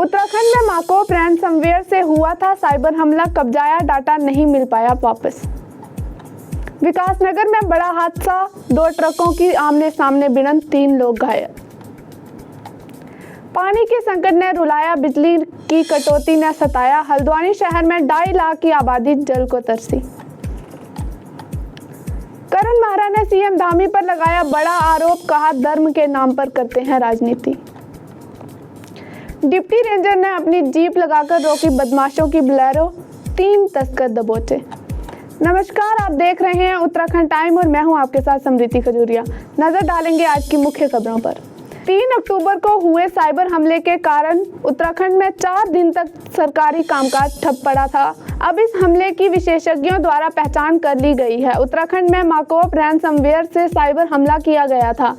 उत्तराखंड में माकोप रैनसमवेयर से हुआ था साइबर हमला, कब्जाया डाटा नहीं मिल पाया वापस। विकासनगर में बड़ा हादसा, 2 ट्रकों की आमने सामने भिड़ंत, 3 लोग घायल। पानी के संकट ने रुलाया, बिजली की कटौती ने सताया, हल्द्वानी शहर में 2.5 लाख की आबादी जल को तरसी। करण माहरा ने सीएम धामी पर लगाया बड़ा आरोप, कहा धर्म के नाम पर करते हैं राजनीति। डिप्टी रेंजर ने अपनी जीप लगाकर रोकी बदमाशों की बोलेरो, 3 तस्कर दबोचे। नमस्कार, आप देख रहे हैं उत्तराखंड टाइम और मैं हूं आपके साथ समृति खजूरिया। नजर डालेंगे आज की मुख्य खबरों पर। 3 अक्टूबर को हुए साइबर हमले के कारण उत्तराखंड में 4 दिन तक सरकारी कामकाज ठप पड़ा था। अब इस हमले की विशेषज्ञों द्वारा पहचान कर ली गई है। उत्तराखंड में माकोप रैनसमवेयर से साइबर हमला किया गया था।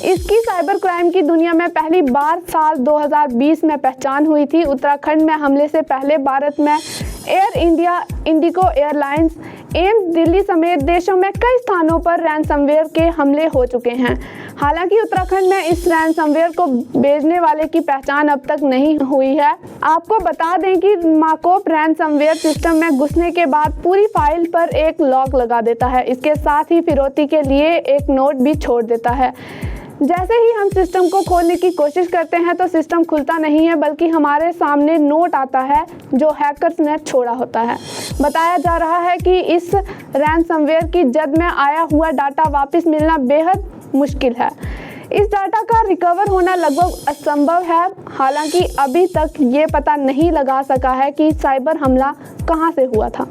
इसकी साइबर क्राइम की दुनिया में पहली बार साल 2020 में पहचान हुई थी। उत्तराखंड में हमले से पहले भारत में air India, Indigo airlines, AIIMS Delhi समेत देशों में कई स्थानों पर रैनसमवेयर के हमले हो चुके हैं। हालांकि उत्तराखंड में इस रैनसमवेयर को भेजने वाले की पहचान अब तक नहीं हुई है। आपको बता दें कि माकोप रैनसमवेयर सिस्टम में घुसने के बाद पूरी फाइल पर एक लॉक लगा देता है। इसके साथ ही फिरौती के लिए एक नोट भी छोड़ देता है। जैसे ही हम सिस्टम को खोलने की कोशिश करते हैं तो सिस्टम खुलता नहीं है, बल्कि हमारे सामने नोट आता है जो हैकर्स ने छोड़ा होता है। बताया जा रहा है कि इस रैनसमवेयर की जद में आया हुआ डाटा वापस मिलना बेहद मुश्किल है। इस डाटा का रिकवर होना लगभग असंभव है। हालांकि अभी तक ये पता नहीं लगा सका है कि साइबर हमला कहां से हुआ था।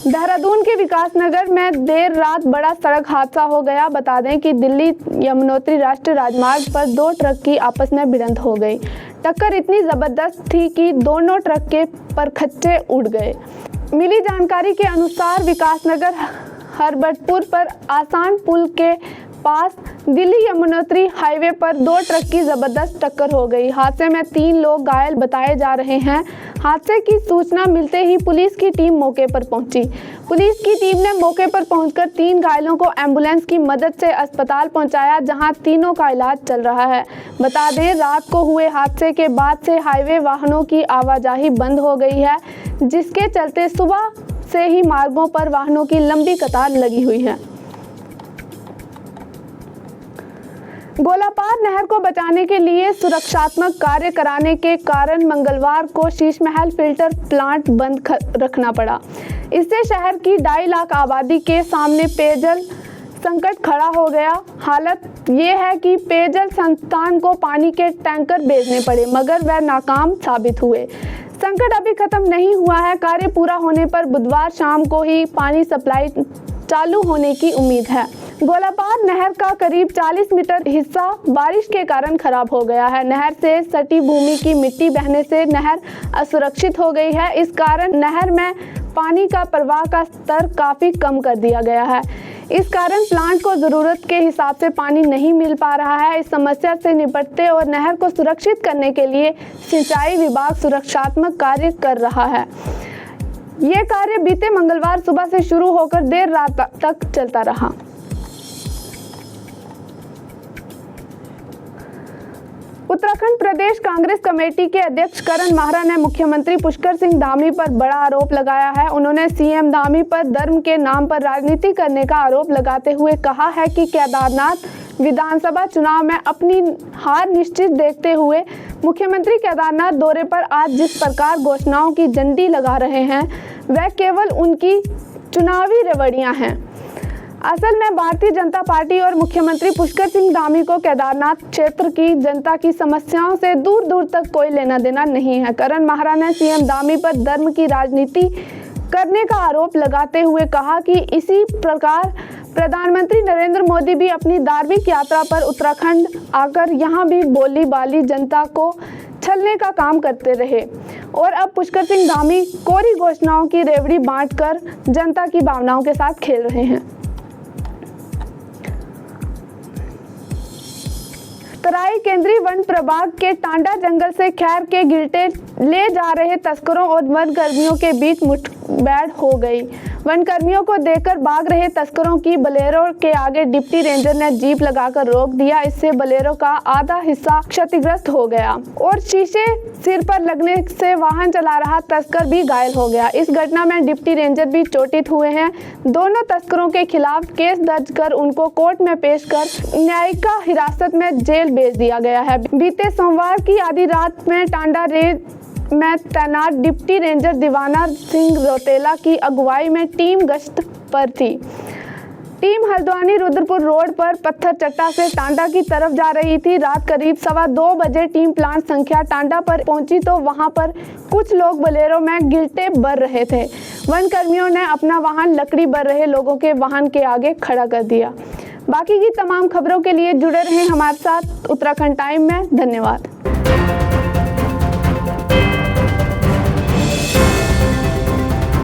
देहरादून के विकासनगर में देर रात बड़ा सड़क हादसा हो गया। बता दें कि दिल्ली यमुनोत्री राष्ट्रीय राजमार्ग पर 2 ट्रक की आपस में भिड़ंत हो गई। टक्कर इतनी जबरदस्त थी कि दोनों ट्रक के परखच्चे उड़ गए। मिली जानकारी के अनुसार विकासनगर हरबटपुर पर आसान पुल के पास दिल्ली यमुनोत्री हाईवे पर 2 ट्रक की जबरदस्त टक्कर हो गई। हादसे में 3 लोग घायल बताए जा रहे हैं। हादसे की सूचना मिलते ही पुलिस की टीम मौके पर पहुंची। पुलिस की टीम ने मौके पर पहुंचकर 3 घायलों को एम्बुलेंस की मदद से अस्पताल पहुंचाया, जहां तीनों का इलाज चल रहा है। बता दें, रात को हुए हादसे के बाद से हाईवे वाहनों की आवाजाही बंद हो गई है, जिसके चलते सुबह से ही मार्गों पर वाहनों की लंबी कतार लगी हुई है। गोलापार नहर को बचाने के लिए सुरक्षात्मक कार्य कराने के कारण मंगलवार को शीशमहल फिल्टर प्लांट बंद रखना पड़ा। इससे शहर की 2.5 लाख आबादी के सामने पेयजल संकट खड़ा हो गया। हालत ये है कि पेयजल संस्थान को पानी के टैंकर भेजने पड़े, मगर वह नाकाम साबित हुए। संकट अभी खत्म नहीं हुआ है। कार्य पूरा होने पर बुधवार शाम को ही पानी सप्लाई चालू होने की उम्मीद है। गोलापार नहर का करीब 40 मीटर हिस्सा बारिश के कारण खराब हो गया है। नहर से सटी भूमि की मिट्टी बहने से नहर असुरक्षित हो गई है। इस कारण नहर में पानी का प्रवाह का स्तर काफी कम कर दिया गया है। इस कारण प्लांट को जरूरत के हिसाब से पानी नहीं मिल पा रहा है। इस समस्या से निपटते और नहर को सुरक्षित करने के लिए सिंचाई विभाग सुरक्षात्मक कार्य कर रहा है। ये कार्य बीते मंगलवार सुबह से शुरू होकर देर रात तक चलता रहा। उत्तराखंड प्रदेश कांग्रेस कमेटी के अध्यक्ष करण माहरा ने मुख्यमंत्री पुष्कर सिंह धामी पर बड़ा आरोप लगाया है। उन्होंने सीएम धामी पर धर्म के नाम पर राजनीति करने का आरोप लगाते हुए कहा है कि केदारनाथ विधानसभा चुनाव में अपनी हार निश्चित देखते हुए मुख्यमंत्री केदारनाथ दौरे पर आज जिस प्रकार घोषणाओं की झंडी लगा रहे हैं, वह केवल उनकी चुनावी रवड़ियां हैं। असल में भारतीय जनता पार्टी और मुख्यमंत्री पुष्कर सिंह धामी को केदारनाथ क्षेत्र की जनता की समस्याओं से दूर दूर तक कोई लेना देना नहीं है। करण माहरा ने सीएम धामी पर धर्म की राजनीति करने का आरोप लगाते हुए कहा कि इसी प्रकार प्रधानमंत्री नरेंद्र मोदी भी अपनी धार्मिक यात्रा पर उत्तराखंड आकर यहाँ भी बोली बाली जनता को छलने का काम करते रहे और अब पुष्कर सिंह धामी कोरी घोषणाओं की रेवड़ी बांटकर जनता की भावनाओं के साथ खेल रहे हैं। तराई केंद्रीय वन प्रभाग के टांडा जंगल से खैर के गिल्टे ले जा रहे तस्करों और वन कर्मियों के बीच मुठभेड़ हो गई। वन कर्मियों को देखकर भाग रहे तस्करों की बोलेरो के आगे डिप्टी रेंजर ने जीप लगाकर रोक दिया। इससे बोलेरो का आधा हिस्सा क्षतिग्रस्त हो गया और शीशे सिर पर लगने से वाहन चला रहा तस्कर भी घायल हो गया। इस घटना में डिप्टी रेंजर भी चोटित हुए हैं। दोनों तस्करों के खिलाफ केस दर्ज कर उनको कोर्ट में पेश कर न्यायिक हिरासत में जेल भेज दिया गया है। बीते सोमवार की आधी रात में टांडा रेंज में तैनात डिप्टी रेंजर दीवाना सिंह रोतेला की अगुवाई में टीम गश्त पर थी। टीम हल्द्वानी रुद्रपुर रोड पर पत्थर चट्टा से टांडा की तरफ जा रही थी। रात करीब 2:15 बजे टीम प्लांट संख्या टांडा पर पहुंची तो वहां पर कुछ लोग बोलेरो में गिल्टे भर रहे थे। वन कर्मियों ने अपना वाहन लकड़ी भर रहे लोगों के वाहन के आगे खड़ा कर दिया। बाकी की तमाम खबरों के लिए जुड़े रहें हमारे साथ उत्तराखंड टाइम में। धन्यवाद।